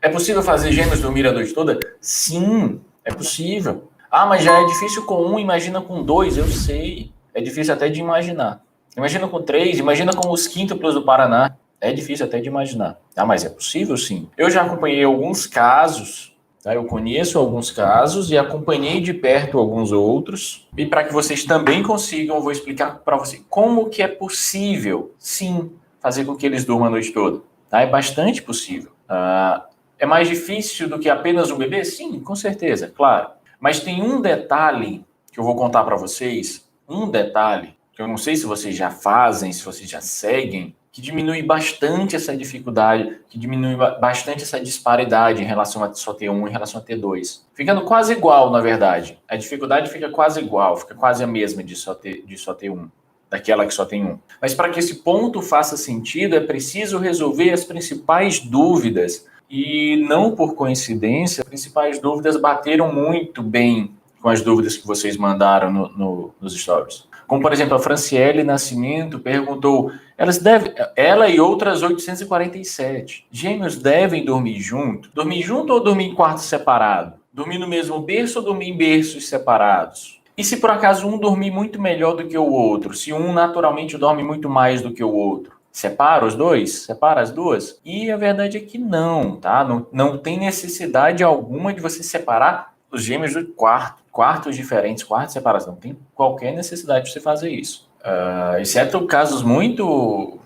É possível fazer gêmeos dormir a noite toda? Sim, é possível. Ah, mas já é difícil com um, imagina com dois, eu sei. É difícil até de imaginar. Imagina com três, imagina com os quíntuplos do Paraná. É difícil até de imaginar. Ah, mas é possível sim. Eu já acompanhei alguns casos, tá? Eu conheço alguns casos e acompanhei de perto alguns outros. E para que vocês também consigam, eu vou explicar para vocês como que é possível, sim, fazer com que eles durmam a noite toda. Tá? É bastante possível. É mais difícil do que apenas um bebê? Sim, com certeza, claro. Mas tem um detalhe que eu vou contar para vocês, um detalhe, que eu não sei se vocês já fazem, se vocês já seguem, que diminui bastante essa dificuldade, que diminui bastante essa disparidade em relação a só ter um, em relação a ter dois. Ficando quase igual, na verdade. A dificuldade fica quase igual, fica quase a mesma de só ter um, daquela que só tem um. Mas para que esse ponto faça sentido, é preciso resolver as principais dúvidas. E não por coincidência, as principais dúvidas bateram muito bem com as dúvidas que vocês mandaram nos stories. Como, por exemplo, a Franciele Nascimento perguntou, ela e outras 847, gêmeos devem dormir junto? Dormir junto ou dormir em quarto separado? Dormir no mesmo berço ou dormir em berços separados? E se por acaso um dormir muito melhor do que o outro? Se um naturalmente dorme muito mais do que o outro? Separa os dois? Separa as duas? E a verdade é que não, tá? Não tem necessidade alguma de você separar os gêmeos do quartos diferentes, quartos separados. Não tem qualquer necessidade de você fazer isso. Exceto casos muito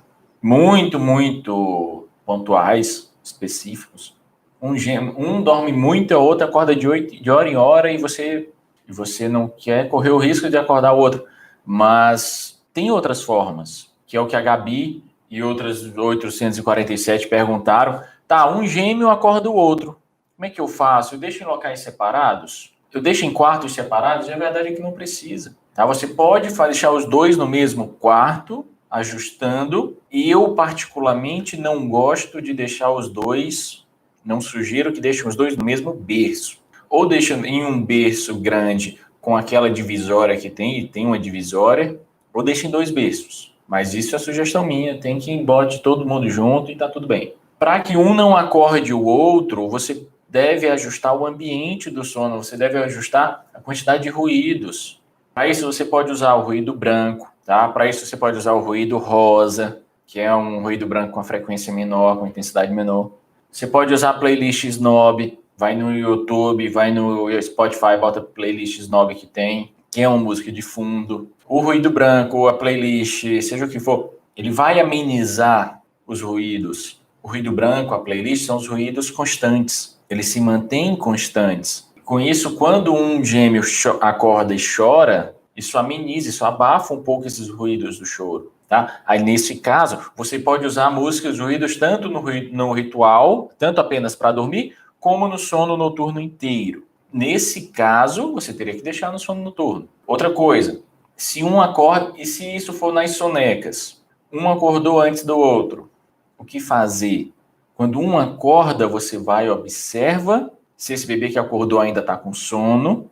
pontuais, específicos. Um dorme muito, a outra acorda de hora em hora e você não quer correr o risco de acordar o outro. Mas tem outras formas, que é o que a Gabi e outras 847 perguntaram. Tá, um gêmeo acorda o outro. Como é que eu faço? Eu deixo em locais separados? Eu deixo em quartos separados? E a verdade é que não precisa. Tá? Você pode deixar os dois no mesmo quarto, ajustando. E eu, particularmente, não gosto de deixar os dois, não sugiro que deixem os dois no mesmo berço. Ou deixa em um berço grande com aquela divisória que tem uma divisória, ou deixa em dois berços. Mas isso é sugestão minha, tem que bote todo mundo junto e tá tudo bem. Para que um não acorde o outro, você deve ajustar o ambiente do sono, você deve ajustar a quantidade de ruídos. Para isso você pode usar o ruído branco, tá? Para isso você pode usar o ruído rosa, que é um ruído branco com frequência menor, com intensidade menor. Você pode usar a playlist Snob, vai no YouTube, vai no Spotify, bota playlist Snob que é uma música de fundo. O ruído branco, a playlist, seja o que for, ele vai amenizar os ruídos. O ruído branco, a playlist, são os ruídos constantes. Eles se mantêm constantes. Com isso, quando um gêmeo acorda e chora, isso ameniza, isso abafa um pouco esses ruídos do choro. Tá? Aí, nesse caso, você pode usar músicas, ruídos, tanto no ritual, tanto apenas para dormir, como no sono noturno inteiro. Nesse caso, você teria que deixar no sono noturno. Outra coisa, se um acorda, e se isso for nas sonecas, um acordou antes do outro, o que fazer? Quando um acorda, você vai e observa se esse bebê que acordou ainda está com sono.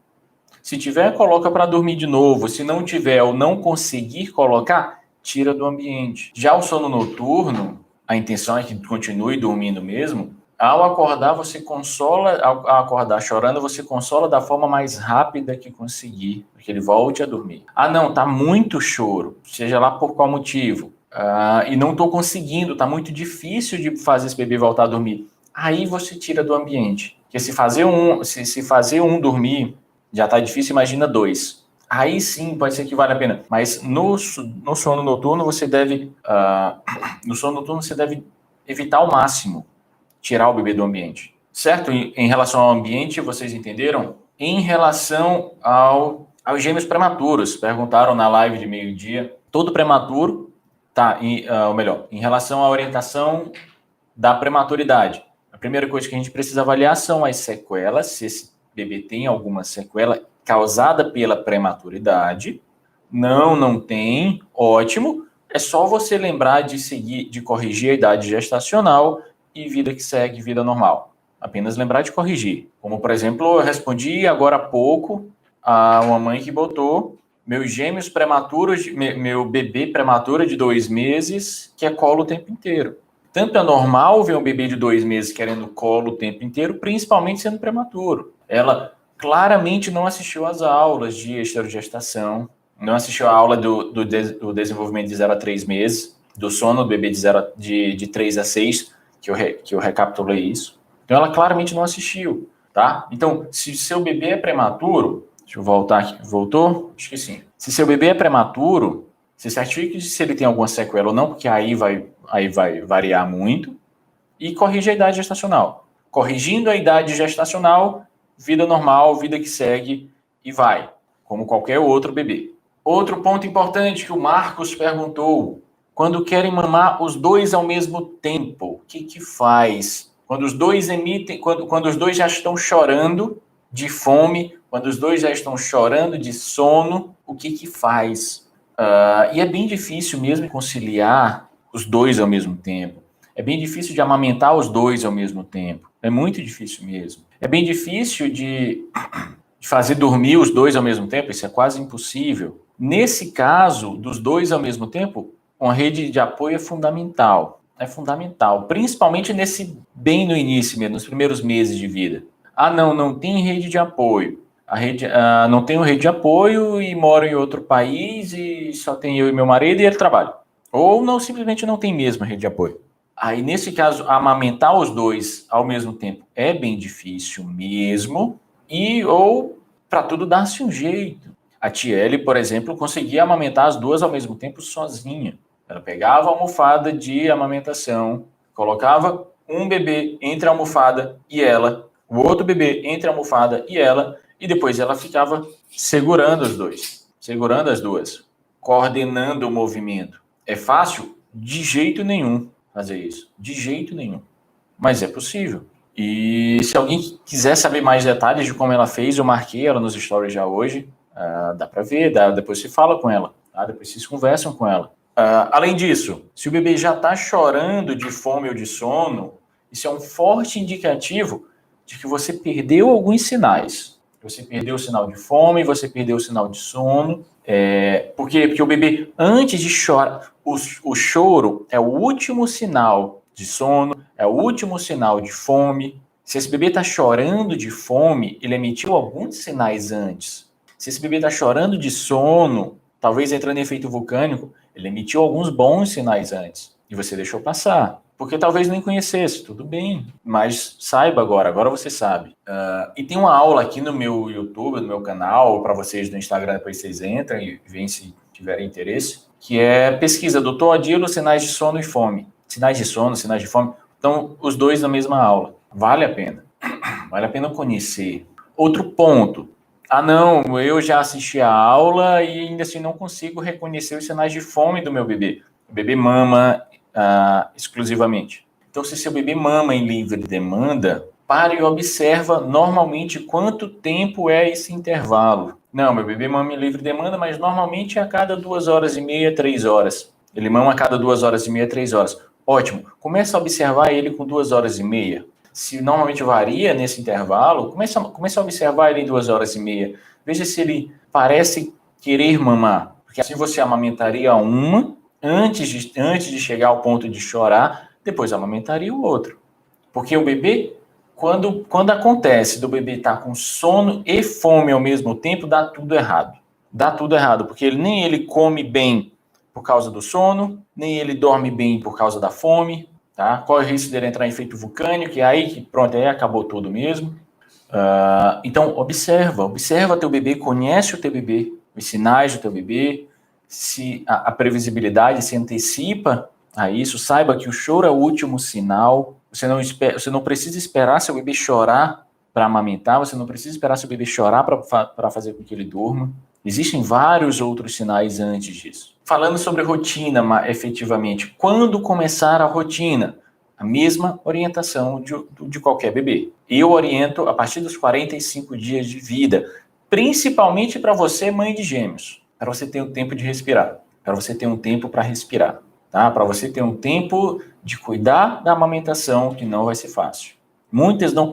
Se tiver, coloca para dormir de novo. Se não tiver ou não conseguir colocar, tira do ambiente. Já o sono noturno, a intenção é que continue dormindo mesmo. Ao acordar, você consola, ao acordar chorando, você consola da forma mais rápida que conseguir, para que ele volte a dormir. Ah, não, tá muito choro, seja lá por qual motivo. E não estou conseguindo, tá muito difícil de fazer esse bebê voltar a dormir. Aí você tira do ambiente. Porque se fazer um dormir já tá difícil, imagina dois. Aí sim pode ser que vale a pena. Mas no sono noturno você deve evitar ao máximo tirar o bebê do ambiente. Certo? Em relação ao ambiente, vocês entenderam? Em relação aos gêmeos prematuros, perguntaram na live de meio-dia. Todo prematuro, ou melhor, em relação à orientação da prematuridade. A primeira coisa que a gente precisa avaliar são as sequelas, se esse bebê tem alguma sequela causada pela prematuridade. Não tem, ótimo. É só você lembrar de seguir, de corrigir a idade gestacional e vida que segue, vida normal. Apenas lembrar de corrigir. Como, por exemplo, eu respondi agora há pouco a uma mãe que botou meus gêmeos prematuros, meu bebê prematuro de 2 meses, que é colo o tempo inteiro. Tanto é normal ver um bebê de 2 meses querendo colo o tempo inteiro, principalmente sendo prematuro. Ela claramente não assistiu às aulas de esterogestação, não assistiu à aula do desenvolvimento de 0 a 3 meses, do sono do bebê de 3 a 6, que eu recapitulei isso. Então, ela claramente não assistiu, tá? Então, se seu bebê é prematuro, deixa eu voltar aqui, voltou? Acho que sim. Se seu bebê é prematuro, se certifique se ele tem alguma sequela ou não, porque aí vai variar muito, e corrige a idade gestacional. Corrigindo a idade gestacional, vida normal, vida que segue e vai, como qualquer outro bebê. Outro ponto importante que o Marcos perguntou: quando querem mamar os dois ao mesmo tempo, o que faz? Quando os dois emitem, quando os dois já estão chorando de fome, quando os dois já estão chorando de sono, o que faz? E é bem difícil mesmo conciliar os dois ao mesmo tempo. É bem difícil de amamentar os dois ao mesmo tempo. É muito difícil mesmo. É bem difícil de fazer dormir os dois ao mesmo tempo. Isso é quase impossível. Nesse caso, dos dois ao mesmo tempo, uma rede de apoio é fundamental. É fundamental. Principalmente bem no início mesmo, nos primeiros meses de vida. Não tem rede de apoio. Não tenho rede de apoio e moro em outro país e só tem eu e meu marido e ele trabalha. Ou simplesmente não tem mesmo rede de apoio. Aí, nesse caso, amamentar os dois ao mesmo tempo é bem difícil mesmo, ou para tudo dar-se um jeito. A Tiele, por exemplo, conseguia amamentar as duas ao mesmo tempo sozinha. Ela pegava a almofada de amamentação, colocava um bebê entre a almofada e ela, o outro bebê entre a almofada e ela, e depois ela ficava segurando os dois, segurando as duas, coordenando o movimento. É fácil? De jeito nenhum fazer isso. De jeito nenhum. Mas é possível. E se alguém quiser saber mais detalhes de como ela fez, eu marquei ela nos stories já hoje. Dá para ver, depois se fala com ela. Tá? Depois vocês conversam com ela. Além disso, se o bebê já está chorando de fome ou de sono, isso é um forte indicativo de que você perdeu alguns sinais. Você perdeu o sinal de fome, você perdeu o sinal de sono. Por quê? Porque o bebê, antes de chorar, o choro é o último sinal de sono, é o último sinal de fome. Se esse bebê está chorando de fome, ele emitiu alguns sinais antes. Se esse bebê está chorando de sono, talvez entrando em efeito vulcânico, ele emitiu alguns bons sinais antes. E você deixou passar. Porque talvez nem conhecesse, tudo bem. Mas saiba agora você sabe. E tem uma aula aqui no meu YouTube, no meu canal, para vocês do Instagram, depois vocês entram e veem se tiverem interesse, que é pesquisa, Dr. Odilo, sinais de sono e fome. Sinais de sono, sinais de fome. Então, os dois na mesma aula. Vale a pena. Vale a pena conhecer. Outro ponto. Eu já assisti a aula e ainda assim não consigo reconhecer os sinais de fome do meu bebê. O bebê mama exclusivamente. Então, se seu bebê mama em livre demanda, pare e observa normalmente quanto tempo é esse intervalo. Não, meu bebê mama em livre demanda, mas normalmente é a cada 2h30, 3 horas. Ele mama a cada 2h30, 3 horas. Ótimo. Começa a observar ele com 2h30. Se normalmente varia nesse intervalo, começa a observar ele em 2h30. Veja se ele parece querer mamar. Porque assim você amamentaria antes de chegar ao ponto de chorar, depois amamentaria o outro. Porque o bebê, quando acontece do bebê estar com sono e fome ao mesmo tempo, dá tudo errado. Dá tudo errado, porque nem ele come bem por causa do sono, nem ele dorme bem por causa da fome, tá? Corre o risco dele entrar em efeito vulcânico, e aí acabou tudo mesmo. Então, observa teu bebê, conhece o teu bebê, os sinais do teu bebê, se a previsibilidade se antecipa a isso, saiba que o choro é o último sinal. Você não precisa esperar seu bebê chorar para amamentar, você não precisa esperar seu bebê chorar para fazer com que ele durma. Existem vários outros sinais antes disso. Falando sobre rotina, efetivamente, quando começar a rotina? A mesma orientação de qualquer bebê. Eu oriento a partir dos 45 dias de vida, principalmente para você, mãe de gêmeos, para você ter um tempo de respirar, para você ter um tempo para respirar, tá? Para você ter um tempo de cuidar da amamentação, que não vai ser fácil.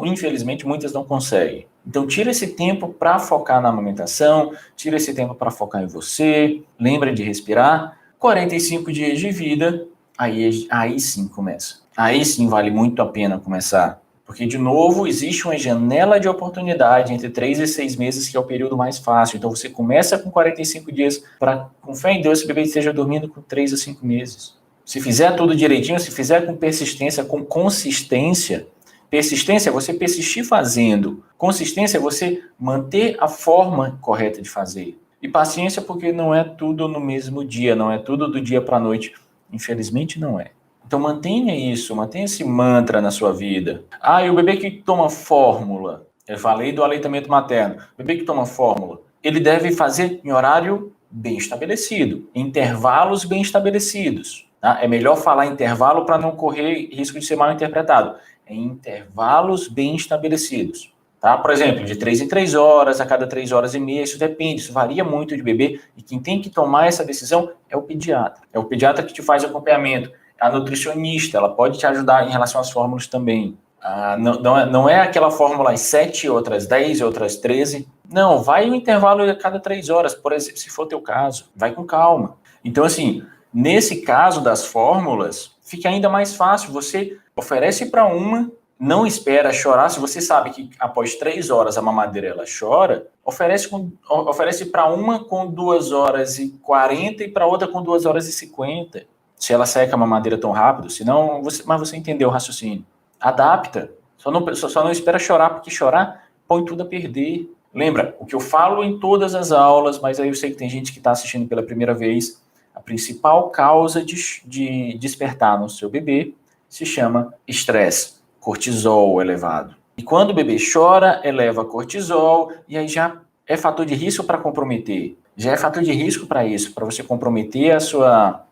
Infelizmente, muitas não conseguem. Então, tira esse tempo para focar na amamentação, tira esse tempo para focar em você, lembra de respirar. 45 dias de vida, aí sim começa. aí sim vale muito a pena começar. Porque, de novo, existe uma janela de oportunidade entre 3 e 6 meses, que é o período mais fácil. Então, você começa com 45 dias para, com fé em Deus, esse bebê esteja dormindo com 3 a 5 meses. Se fizer tudo direitinho, se fizer com persistência, com consistência. Persistência é você persistir fazendo. Consistência é você manter a forma correta de fazer. E paciência, porque não é tudo no mesmo dia, não é tudo do dia para a noite. Infelizmente, não é. Então mantenha isso, mantenha esse mantra na sua vida. E o bebê que toma fórmula, eu falei do aleitamento materno, o bebê que toma fórmula, ele deve fazer em horário bem estabelecido, intervalos bem estabelecidos. Tá? É melhor falar intervalo para não correr risco de ser mal interpretado. Em intervalos bem estabelecidos. Tá? Por exemplo, de 3 em 3 horas, a cada 3 horas e meia, isso depende, isso varia muito de bebê, e quem tem que tomar essa decisão é o pediatra. É o pediatra que te faz acompanhamento. A nutricionista, ela pode te ajudar em relação às fórmulas também. Não é aquela fórmula às 7, outras 10, outras 13. Não, vai um intervalo a cada 3 horas, por exemplo, se for teu caso. Vai com calma. Então, assim, nesse caso das fórmulas, fica ainda mais fácil. Você oferece para uma, não espera chorar. Se você sabe que após 3 horas a mamadeira ela chora, oferece para uma com 2 horas e 40 e para outra com 2 horas e 50. Se ela seca a mamadeira tão rápido, senão mas você entendeu o raciocínio. Adapta. Só não espera chorar, porque chorar põe tudo a perder. Lembra, o que eu falo em todas as aulas, mas aí eu sei que tem gente que está assistindo pela primeira vez, a principal causa de despertar no seu bebê se chama estresse, cortisol elevado. E quando o bebê chora, eleva cortisol, e aí já é fator de risco para comprometer. Já é fator de risco para isso, para você comprometer a sua...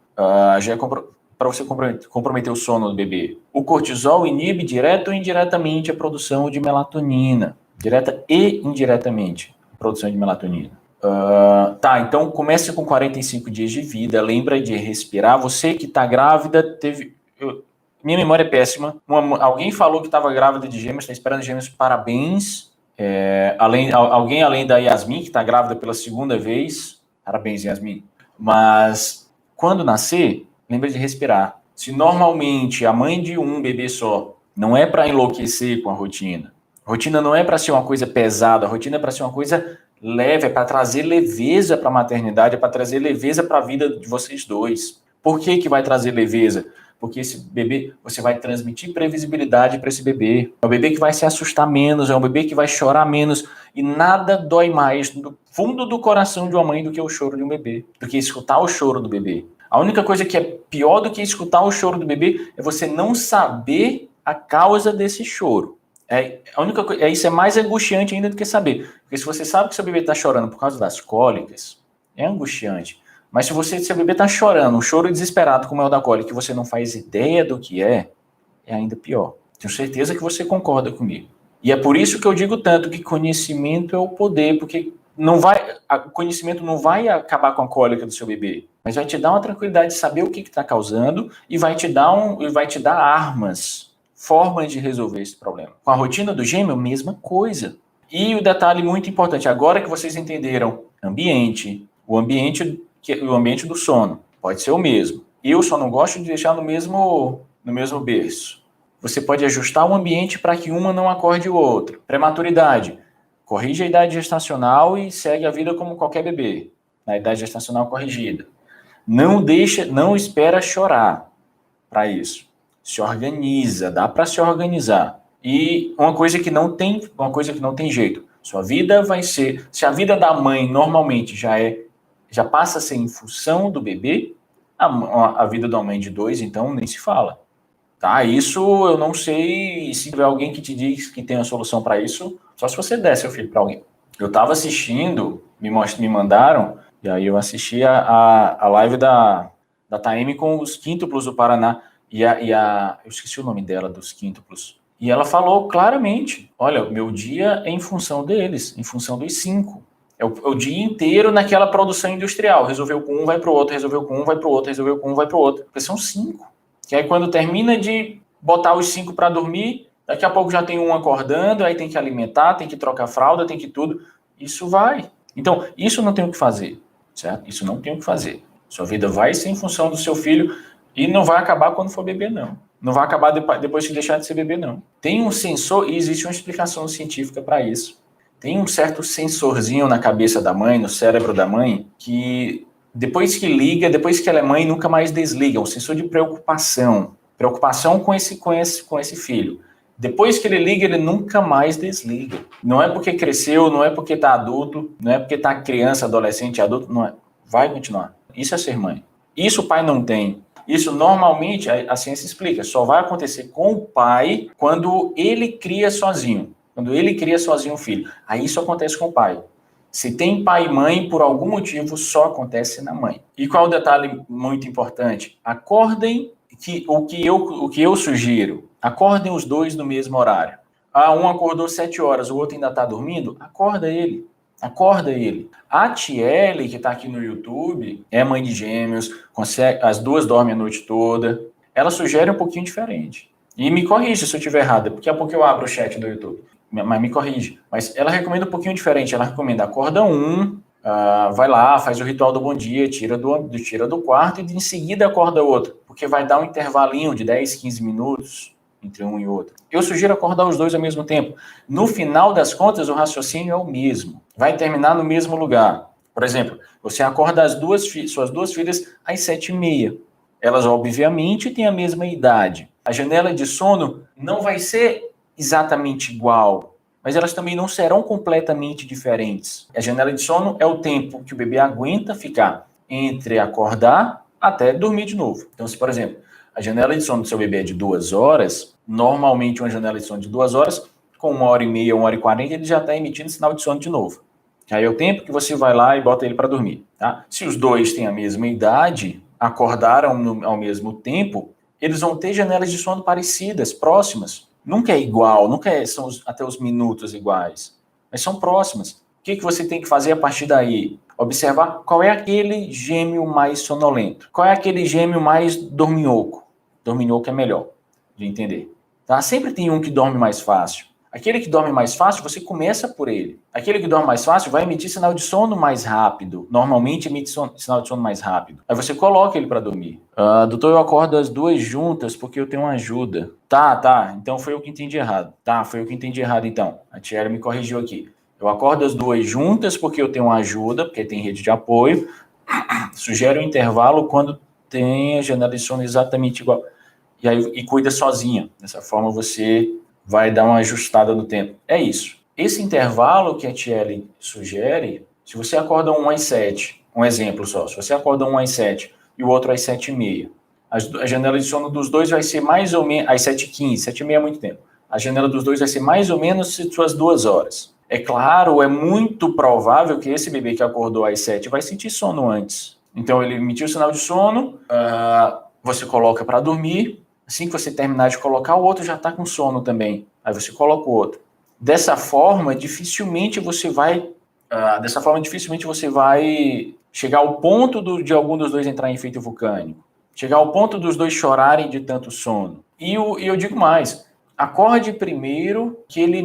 já é para você comprometer o sono do bebê. O cortisol inibe direto ou indiretamente a produção de melatonina. Direta e indiretamente a produção de melatonina. Então comece com 45 dias de vida. Lembra de respirar. Você que está grávida, minha memória é péssima. Alguém falou que estava grávida de gêmeos, está esperando gêmeos, parabéns. Alguém além da Yasmin, que está grávida pela segunda vez. Parabéns, Yasmin. Mas quando nascer, lembra de respirar. Se normalmente a mãe de um bebê só não é para enlouquecer com a rotina. A rotina não é para ser uma coisa pesada, a rotina é para ser uma coisa leve, é para trazer leveza para a maternidade, é para trazer leveza para a vida de vocês dois. Por que vai trazer leveza? Porque esse bebê, você vai transmitir previsibilidade para esse bebê. É o bebê que vai se assustar menos, é um bebê que vai chorar menos. E nada dói mais no fundo do coração de uma mãe do que o choro de um bebê, do que escutar o choro do bebê. A única coisa que é pior do que escutar o choro do bebê é você não saber a causa desse choro. Isso é mais angustiante ainda do que saber. Porque se você sabe que seu bebê está chorando por causa das cólicas, é angustiante. Mas se seu bebê está chorando, um choro desesperado como é o da cólica, que você não faz ideia do que é ainda pior. Tenho certeza que você concorda comigo. E é por isso que eu digo tanto que conhecimento é o poder, porque o conhecimento não vai acabar com a cólica do seu bebê, mas vai te dar uma tranquilidade de saber o que está causando e vai te dar armas, formas de resolver esse problema. Com a rotina do gêmeo, mesma coisa. E o detalhe muito importante, agora que vocês entenderam o ambiente do sono pode ser o mesmo. Eu só não gosto de deixar no mesmo berço. Você pode ajustar o ambiente para que uma não acorde o outro. Prematuridade. Corrige a idade gestacional e segue a vida como qualquer bebê, na idade gestacional corrigida. Não espera chorar para isso. Se organiza, dá para se organizar. E uma coisa que não tem jeito. Sua vida vai ser, se a vida da mãe normalmente já passa a ser em função do bebê, a vida da mãe de 2, então, nem se fala. Tá? Isso eu não sei, se tiver alguém que te diz que tem uma solução para isso, só se você der seu filho para alguém. Eu estava assistindo, me mandaram, e aí eu assisti a live da Taeme com os quíntuplos do Paraná, eu esqueci o nome dela, dos quíntuplos, e ela falou claramente, olha, meu dia é em função deles, em função dos 5. É o dia inteiro naquela produção industrial, resolveu com um, vai para o outro, resolveu com um, vai para o outro, resolveu com um, vai para o outro, porque são 5. Que aí quando termina de botar os 5 para dormir, daqui a pouco já tem um acordando, aí tem que alimentar, tem que trocar fralda, tem que tudo. Isso vai. Então, isso não tem o que fazer, certo? Isso não tem o que fazer. Sua vida vai ser em função do seu filho e não vai acabar quando for bebê, não. Não vai acabar depois de deixar de ser bebê, não. Tem um sensor, e existe uma explicação científica para isso. Tem um certo sensorzinho na cabeça da mãe, no cérebro da mãe, que depois que liga, depois que ela é mãe, nunca mais desliga. Um sensor de preocupação. Preocupação com esse filho. Depois que ele liga, ele nunca mais desliga. Não é porque cresceu, não é porque está adulto, não é porque está criança, adolescente, adulto, não é. Vai continuar. Isso é ser mãe. Isso o pai não tem. Isso normalmente, a ciência explica, só vai acontecer com o pai quando ele cria sozinho. Quando ele cria sozinho o filho. Aí isso acontece com o pai. Se tem pai e mãe, por algum motivo, só acontece na mãe. E qual o detalhe muito importante? Acordem, o que eu sugiro, acordem os dois no mesmo horário. Um acordou 7 horas, o outro ainda está dormindo, acorda ele. Acorda ele. A Tiele, que está aqui no YouTube, é mãe de gêmeos, as duas dormem a noite toda. Ela sugere um pouquinho diferente. E me corrige se eu estiver errado, porque a pouco eu abro o chat do YouTube. Mas me corrige. Mas ela recomenda um pouquinho diferente. Ela recomenda, acorda vai lá, faz o ritual do bom dia, tira do quarto e em seguida acorda outro. Porque vai dar um intervalinho de 10, 15 minutos entre um e outro. Eu sugiro acordar os dois ao mesmo tempo. No final das contas, o raciocínio é o mesmo. Vai terminar no mesmo lugar. Por exemplo, você acorda suas duas filhas às 7h30. Elas, obviamente, têm a mesma idade. A janela de sono não vai ser exatamente igual, mas elas também não serão completamente diferentes. A janela de sono é o tempo que o bebê aguenta ficar entre acordar até dormir de novo. Então, se, por exemplo, a janela de sono do seu bebê é de 2 horas, normalmente uma janela de sono de 2 horas, com 1h30, 1h40, ele já está emitindo sinal de sono de novo. Aí é o tempo que você vai lá e bota ele para dormir. Tá? Se os dois têm a mesma idade, acordaram ao mesmo tempo, eles vão ter janelas de sono parecidas, próximas. Nunca é igual, são até os minutos iguais, mas são próximas. O que você tem que fazer a partir daí? Observar qual é aquele gêmeo mais sonolento, qual é aquele gêmeo mais dorminhoco. Dorminhoco é melhor de entender. Tá? Sempre tem um que dorme mais fácil. Aquele que dorme mais fácil, você começa por ele. Aquele que dorme mais fácil vai emitir sinal de sono mais rápido. Normalmente emite sinal de sono mais rápido. Aí você coloca ele para dormir. Doutor, eu acordo as duas juntas porque eu tenho uma ajuda. Tá. Então foi eu que entendi errado. Foi eu que entendi errado então. A Tiara me corrigiu aqui. Eu acordo as duas juntas porque eu tenho uma ajuda, porque tem rede de apoio. Sugere um intervalo quando tem a janela de sono exatamente igual. E cuida sozinha. Dessa forma você vai dar uma ajustada no tempo. É isso. Esse intervalo que a Tiele sugere, se você acorda um às 7, um exemplo só, se você acorda um às 7 e o outro às 7h30, a janela de sono dos dois vai ser mais ou menos às 7h15, 7h30 é muito tempo. A janela dos dois vai ser mais ou menos suas 2 horas. É claro, é muito provável que esse bebê que acordou às 7 vai sentir sono antes. Então ele emitiu o sinal de sono, você coloca para dormir. Assim que você terminar de colocar, o outro já está com sono também. Aí você coloca o outro. Dessa forma, dificilmente você vai chegar ao ponto de algum dos dois entrar em efeito vulcânico. Chegar ao ponto dos dois chorarem de tanto sono. E eu digo mais, acorde primeiro que ele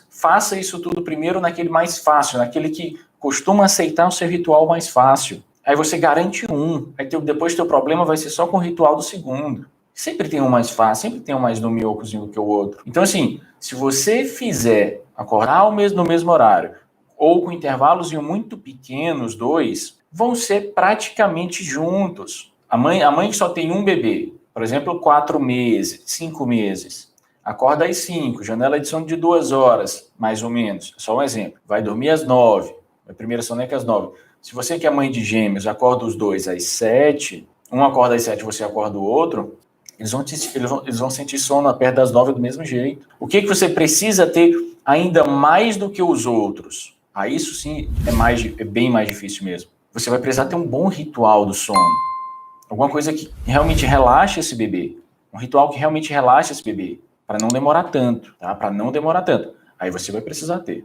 faça isso tudo primeiro naquele mais fácil, naquele que costuma aceitar o seu ritual mais fácil. Aí você garante um. Aí depois o teu problema vai ser só com o ritual do segundo. Sempre tem um mais fácil, sempre tem um mais domiocozinho do que o outro. Então, assim, se você fizer acordar no mesmo horário, ou com intervalos muito pequenos, dois, vão ser praticamente juntos. A mãe que só tem um bebê, por exemplo, 4 meses, 5 meses, acorda às 5, janela de sono de 2 horas, mais ou menos, só um exemplo. Vai dormir às 9, a primeira soneca às 9. Se você que é mãe de gêmeos, acorda os dois às 7, um acorda às 7, você acorda o outro, eles vão sentir sono perto das 9 do mesmo jeito. O que você precisa ter ainda mais do que os outros? Isso sim é bem mais difícil mesmo. Você vai precisar ter um bom ritual do sono. Alguma coisa que realmente relaxe esse bebê. Um ritual que realmente relaxe esse bebê. Para não demorar tanto, tá? Para não demorar tanto. Aí você vai precisar ter.